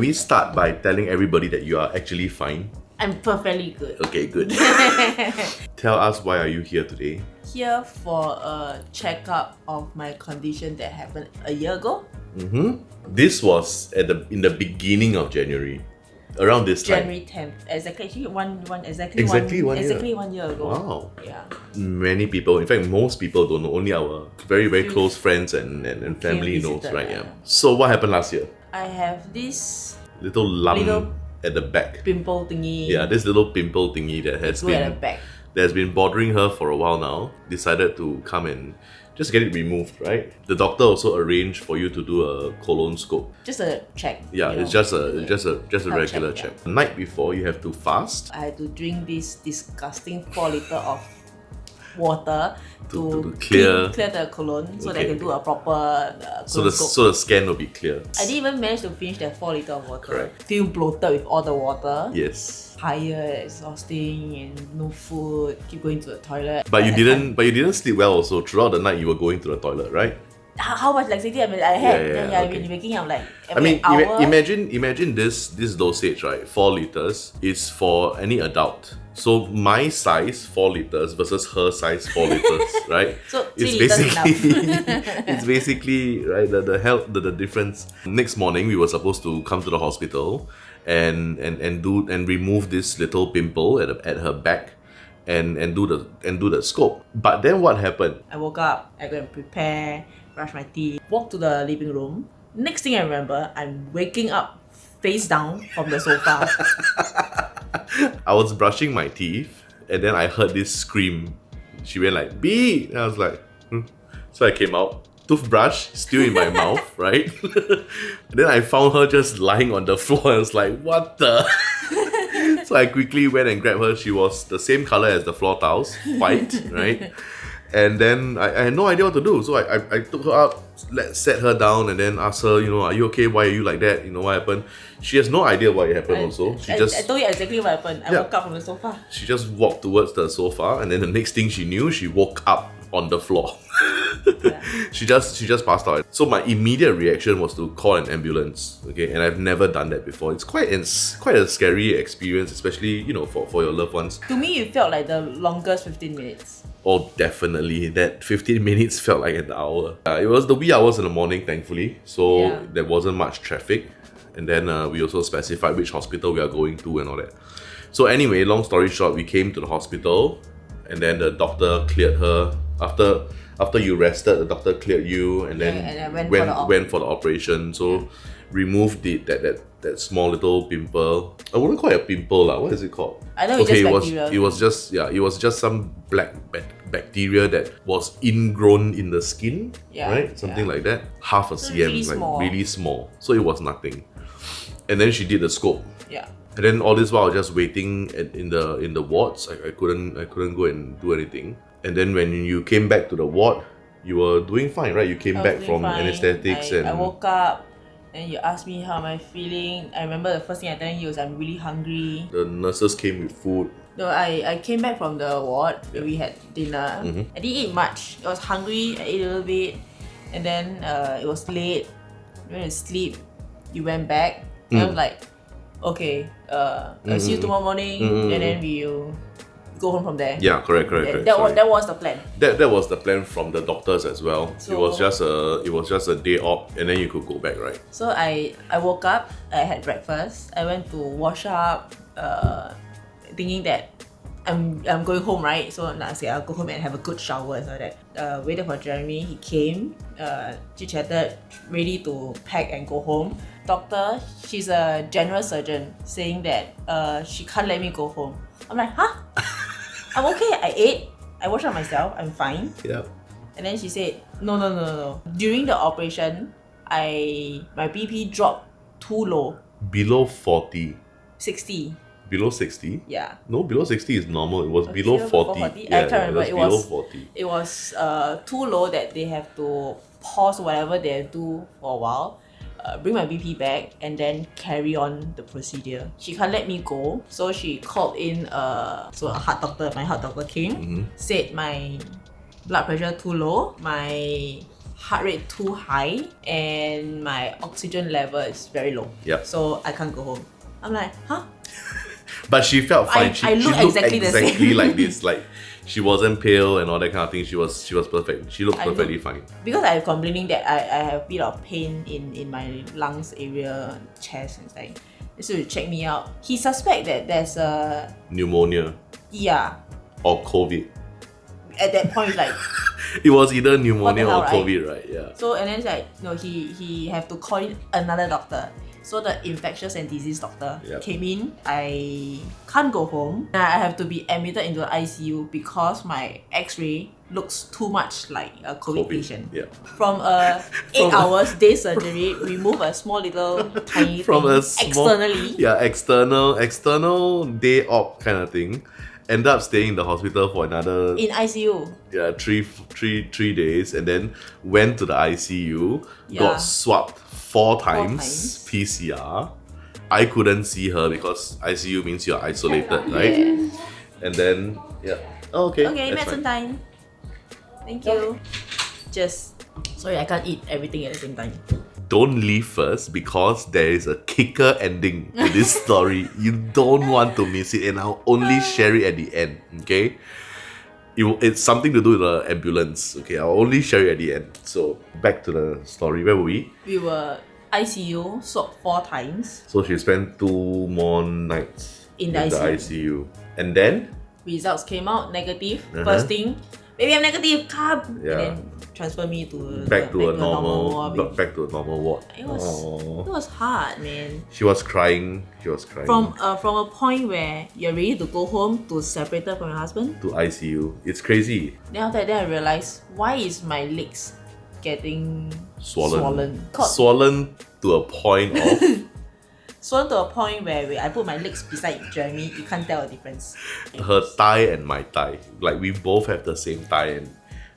we start by telling everybody that you are actually fine? I'm perfectly good. Okay, good. Tell us, why are you here today? Here for a checkup of my condition that happened a year ago. This was in the beginning of January. Around this time. January 10th. Exactly Exactly one year. Exactly 1 year ago. Wow. Yeah. Many people, in fact most people don't know, only our very, very close friends and family knows, visited, right? yeah. Yeah. So what happened last year? I have this Little lump Little at the back. pimple thingy. Yeah, this little pimple thingy that has Grew at the been back. that's been bothering her for a while now. Decided to come and just get it removed, right? The doctor also arranged for you to do a colonoscope. Just a check. Yeah, you it's know. just a Health regular check, check. The night before, you have to fast I had to drink this disgusting 4 liter of water To clear- clear the colon so that I Okay. can do a proper so the colonoscope. scan will be clear. I didn't even manage to finish that 4 liter of water. Correct. Feel bloated with all the water. Yes. Tired, exhausting, and no food. Keep going to the toilet. But you didn't sleep well also. Throughout the night you were going to the toilet, right? How much laxative I had? Yeah, I've okay. been waking up like I every mean, hour. imagine this dosage, right? 4 liters is for any adult. So my size 4 liters versus her size 4 liters, right? So 3 it's liters basically enough. it's basically right the difference. Next morning we were supposed to come to the hospital and remove this little pimple at her back and do the scope. But then what happened? I woke up, I go and prepare, brush my teeth, walk to the living room. Next thing I remember, I'm waking up face down from the sofa. I was brushing my teeth and then I heard this scream. She went like, "B!" And I was like, So I came out, toothbrush still in my mouth, right? And then I found her just lying on the floor. I was like, what the? So I quickly went and grabbed her. She was the same color as the floor tiles, white, right? And then I had no idea what to do. So I took her out, sat her down, and then asked her, are you okay? Why are you like that? What happened? She has no idea what happened also. I told you exactly what happened. I woke up from the sofa. She just walked towards the sofa, and then the next thing she knew, she woke up on the floor. Yeah. She just passed out. So my immediate reaction was to call an ambulance. Okay, and I've never done that before. It's quite a scary experience, especially for your loved ones. To me, it felt like the longest 15 minutes. Oh, definitely. That 15 minutes felt like an hour. It was the wee hours in the morning, thankfully. So Yeah. there wasn't much traffic. And then we also specified which hospital we are going to and all that. So anyway, long story short, we came to the hospital. And then the doctor cleared her. After you rested, the doctor cleared you. And then and I went for the for the operation. So removed that small little pimple. I wouldn't call it a pimple. What is it called? I know it's just bacteria. It was just some black bacteria that was ingrown in the skin, Yeah, right? Something yeah. like that. Half a So cm, really small. really small. So it was nothing. And then she did the scope. Yeah. And then all this while I was just waiting in the wards. I couldn't go and do anything. And then when you came back to the ward, you were doing fine, right? You came I was back doing from fine. anesthetics I and woke up and you asked me how am I feeling. I remember the first thing I told you was I'm really hungry. the nurses came with food. No, I came back from the ward where we had dinner. Mhm. I didn't eat much. I was hungry. I ate a little bit, and then it was late. You went to sleep. You went back. And I was like, okay, I'll see you tomorrow morning, and then we'll go home from there. Yeah, correct. That was the plan. That was the plan from the doctors as well. So- it was just a day off, and then you could go back, right? So I woke up, I had breakfast, I went to wash up, thinking that I'm going home, right? So I said I'll go home and have a good shower and all that. Waited for Jeremy, he came, chit-chatted, ready to pack and go home. Doctor, she's a general surgeon, saying that she can't let me go home. I'm like, huh? I'm okay, I ate, I washed up myself, I'm fine. Yeah. And then she said, no. During the operation, my BP dropped too low, Below 40. 60. Below 60? Yeah. No, below 60 is normal. It was below Below 40. 40? I can't remember. It It was was- below 40. It was too low that they have to pause whatever they do for a while, bring my BP back, and then carry on the procedure. She can't let me go, so she called in so a heart doctor. My heart doctor came, said my blood pressure too low, my heart rate too high and my oxygen level is very low. Yep. So I can't go home. I'm like, huh? But she felt fine. She I look looked exactly the same. like this. Like she wasn't pale and all that kind of thing. She was perfect. She looked I perfectly look- fine. Because I'm complaining that I have a bit of pain in my lungs area, chest and stuff. So he check me out. He suspect that there's a Pneumonia or COVID. At that point it's like It was either pneumonia hell, or right? COVID, right? Yeah. so, and then it's like no, he have to call in another doctor. So the infectious and disease doctor Yep. came in. I can't go home. And I have to be admitted into the ICU because my X-ray looks too much like a COVID patient. Yeah. From a 8 hours day surgery, remove a small little tiny From thing a small, externally. Yeah, external day op kind of thing. End up staying in the hospital for another In ICU. three days, and then went to the ICU. Yeah. Got swabbed four times times. PCR. I couldn't see her because ICU means you're isolated, right? Yeah. And then okay. Okay, that's medicine fine. time. Thank you. Just sorry, I can't eat everything at the same time. Don't leave first because there is a kicker ending to this story. You don't want to miss it, and I'll only share it at the end. Okay, it's something to do with the ambulance. Okay, I'll only share it at the end. So back to the story. Where were we? We were ICU, swapped 4 times. So she spent 2 more nights In the ICU, and then Results came out negative. Uh-huh. First thing, baby, I'm negative. Come. Yeah. And then transfer me to back to a normal ward. back to a normal ward. It was Aww. it was hard, man. She was crying. From a point where you're ready to go home to separated from your husband. to ICU. It's crazy. Then after that, I realized why is my legs getting Swollen. Caught- Swollen to a point of swollen to a point where I put my legs beside Jeremy, you can't tell a difference. her thigh and my thigh. Like we both have the same thigh, and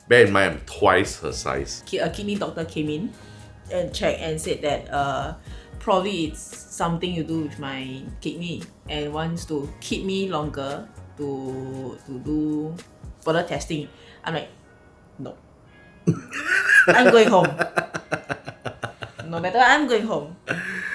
bear in mind I'm twice her size. A kidney doctor came in and checked and said that probably it's something to do with my kidney and wants to keep me longer to do further testing. I'm like, no. I'm going home. No matter what, I'm going home.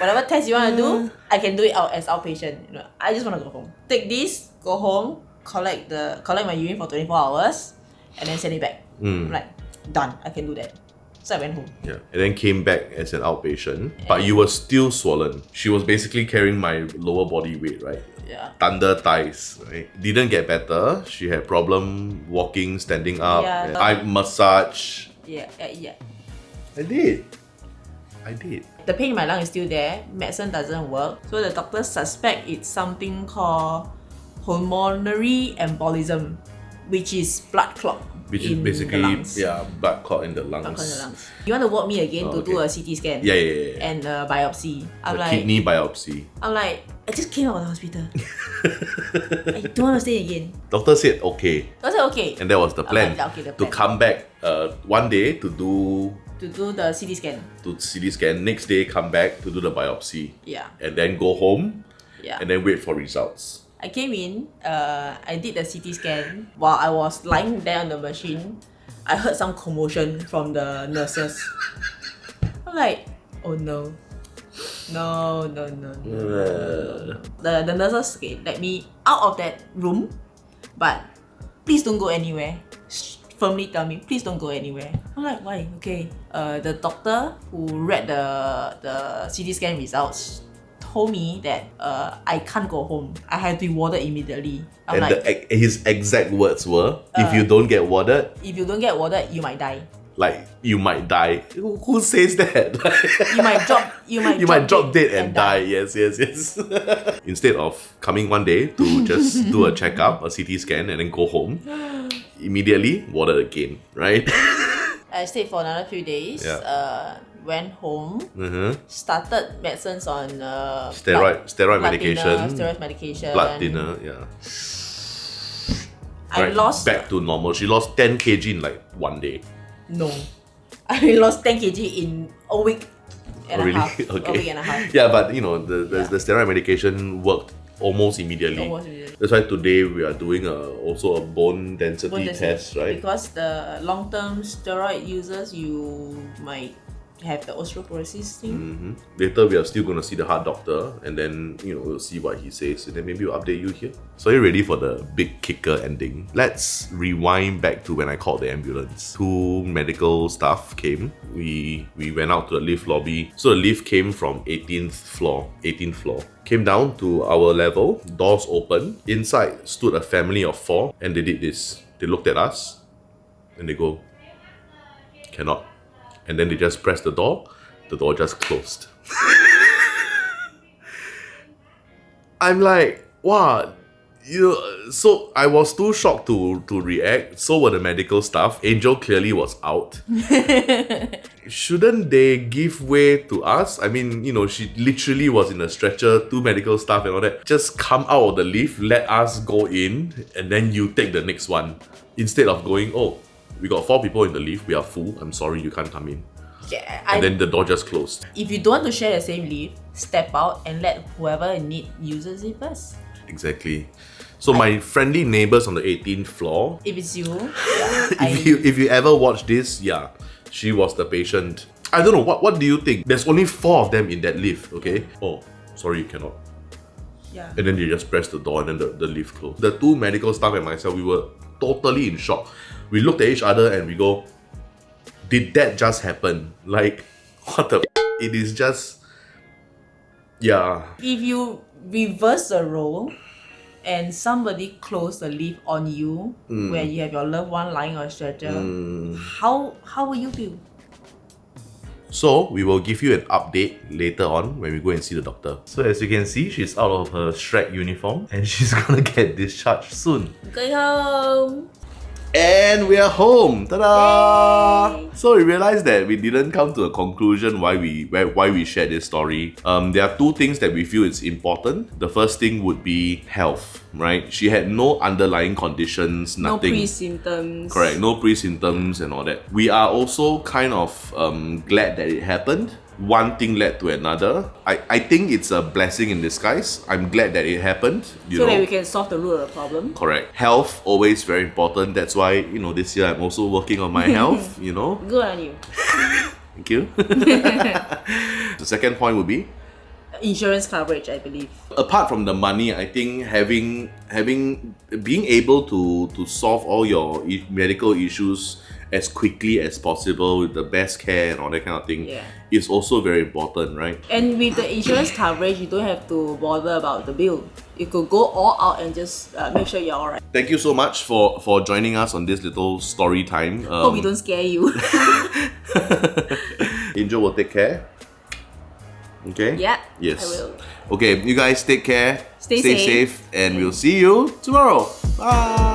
Whatever test you want to do, I can do it out as outpatient. You know, I just want to go home. Take this, go home, collect my urine for 24 hours, and then send it back. I'm like, done. I can do that. So I went home. Yeah. And then came back as an outpatient. But you were still swollen. She was basically carrying my lower body weight, right? Yeah. Thunder thighs, right? Didn't get better. She had problem walking, standing up. Yeah. And I massage. Yeah. I did. The pain in my lung is still there. Medicine doesn't work. So the doctors suspect it's something called pulmonary embolism, which is blood clot. Which is in basically the lungs. blood clot in the lungs. Blood clot in the lungs. You want to walk me again to do a CT scan? Yeah. And a biopsy. I'm The like, kidney biopsy. I just came out of the hospital. I don't want to stay again. Doctor said okay. So I said okay. And that was the plan. Okay, the To plan. come back one day to do the CT scan. CT scan. Next day come back to do the biopsy. Yeah. And then go home Yeah. and then wait for results. I came in, I did the CT scan. While I was lying there on the machine, I heard some commotion from the nurses. I'm like, oh no. No. The nurses let me out of that room, but please don't go anywhere. Firmly tell me, please don't go anywhere. I'm like, why? Okay. The doctor who read the CT scan results told me that I can't go home. I have to be warded immediately. I'm And like, his exact words were, if you don't get warded, if you don't get warded, you might die. like you might die. Who says that? You might drop. You might drop dead and die. Yes. Instead of coming one day to just do a checkup, a CT scan, and then go home, immediately warded again, right? I stayed for another few days. Yeah. Went home. Uh-huh. Started medicines on Steroid blood medication, thinner, steroid medication. blood thinner, yeah. I lost. back to normal. She lost 10 kg in like one day. No, I lost 10 kg in a week and Oh, really? a half. Okay. A week and a half. Yeah, but you know the steroid medication worked almost immediately. Almost immediately. That's why today we are doing also a bone density Bone density. test, right? Because the long-term steroid users, you might have the osteoporosis thing. Later we are still going to see the heart doctor, and then we'll see what he says, and then maybe we'll update you here. So are you ready for the big kicker ending? Let's rewind back to when I called the ambulance. 2 medical staff came. We went out to the lift lobby. So the lift came from 18th floor. Came down to our level, doors open. Inside stood a family of 4, and they did this. They looked at us and they go, cannot. And then they just pressed the door just closed. I'm like, wow. So I was too shocked to react. So were the medical staff. Angel clearly was out. Shouldn't they give way to us? I mean, she literally was in a stretcher, 2 medical staff and all that. Just come out of the lift, let us go in, and then you take the next one. Instead of going, oh, we got 4 people in the lift, we are full, I'm sorry, you can't come in. Yeah, And then the door just closed. if you don't want to share the same lift, step out and let whoever in need uses it first. Exactly. So my friendly neighbors on the 18th floor, If it's you, yeah, if you ever watch this, yeah, she was the patient. I don't know, what do you think? There's only 4 of them in that lift, okay? Oh, sorry, you cannot. yeah. And then they just pressed the door and then the lift closed. The 2 medical staff and myself, we were totally in shock. We looked at each other and we go, did that just happen? Like, what the It is just, yeah. If you reverse the role and somebody close the lift on you where you have your loved one lying on a stretcher, how will you feel? So we will give you an update later on when we go and see the doctor. So as you can see, she's out of her Shrek uniform and she's gonna get discharged soon. Going home. And we are home! Ta-da! Yay! So we realized that we didn't come to a conclusion why we shared this story. There are 2 things that we feel is important. The first thing would be health, right? She had no underlying conditions, No nothing. pre-symptoms. Correct, no pre-symptoms and all that. We are also kind of glad that it happened. One thing led to another. I think it's a blessing in disguise. I'm glad that it happened. So that we can solve the root of the problem. Correct. Health, always very important. That's why, this year I'm also working on my health, Good on you. Thank you. The second point would be, Insurance coverage, I believe. apart from the money, I think being able to solve all your medical issues as quickly as possible with the best care and all that kind of thing is also very important, right? And with the insurance coverage, you don't have to bother about the bill. You could go all out and just make sure you're alright. Thank you so much for joining us on this little story time. Hope we don't scare you. Angel will take care. Okay? Yeah, Yes. I will. Okay, you guys take care. Stay safe, safe. and we'll see you tomorrow. Bye.